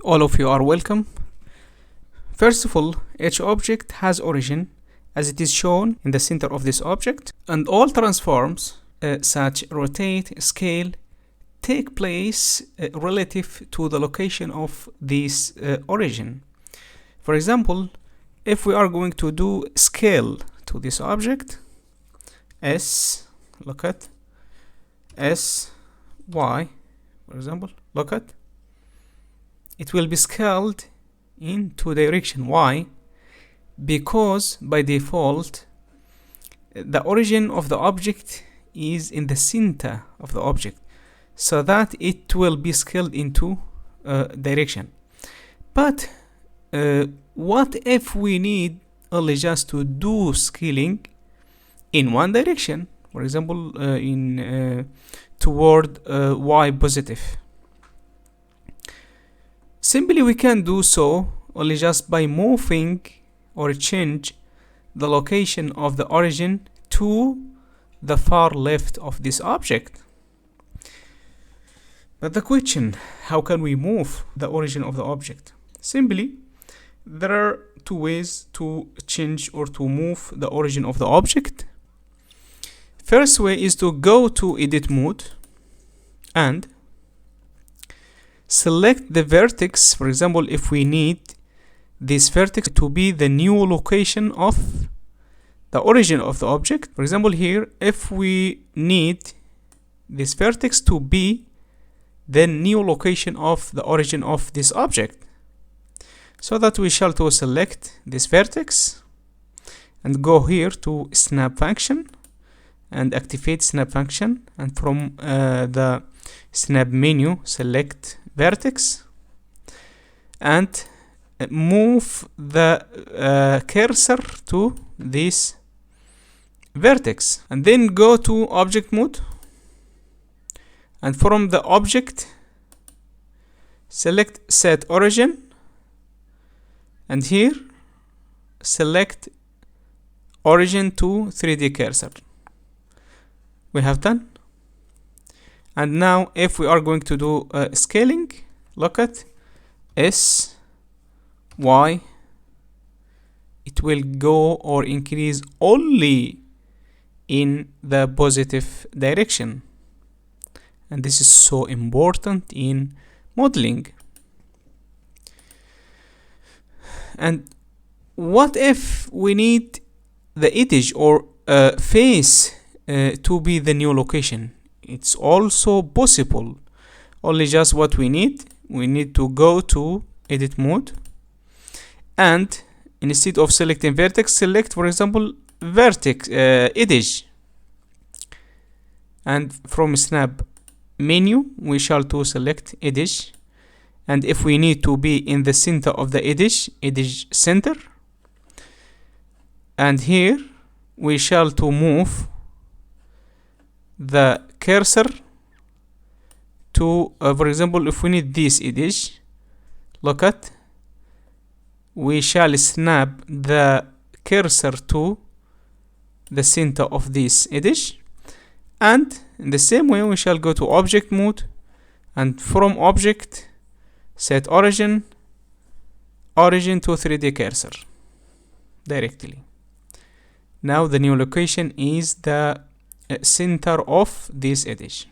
All of you are welcome. First of all, each object has origin as it is shown in the center of this object, and all transforms such rotate, scale, take place relative to the location of this origin. For example, if we are going to do scale to this object, S, look at S, Y, for example, look at, it will be scaled in two direction. Why? Because by default the origin of the object is in the center of the object, so that it will be scaled into direction. But what if we need only just to do scaling in one direction, for example in toward y positive? Simply we can do so only just by moving or change the location of the origin to the far left of this object. But the question, how can we move the origin of the object? Simply, there are two ways to change or to move the origin of the object. First way is to go to edit mode and select the vertex. For example, if we need this vertex to be the new location of the origin of the object. For example, here, if we need this vertex to be the new location of the origin of this object, so that we shall to select this vertex and go here to snap function and activate snap function, and from the snap menu select vertex and move the cursor to this vertex, and then go to object mode, and from the object select set origin, and here select origin to 3D cursor. We have done. And now if we are going to do scaling, look at S, Y, it will go or increase only in the positive direction, and this is so important in modeling. And what if we need the edge or face to be the new location? It's also possible. Only just what we need to go to edit mode, and instead of selecting vertex, select, for example, vertex edge, and from snap menu we shall to select edge, and if we need to be in the center of the edge center, and here we shall to move the cursor to for example, if we need this edge, look at, we shall snap the cursor to the center of this edge, and in the same way we shall go to object mode, and from object set origin to 3D cursor directly. Now the new location is the center of this edge.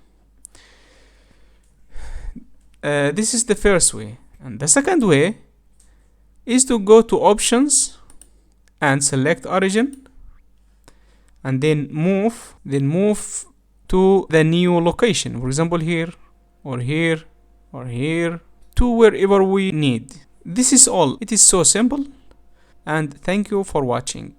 This is the first way, and the second way is to go to options and select origin, and then move to the new location, for example here or here or here, to wherever we need. This is all. It is so simple, and thank you for watching.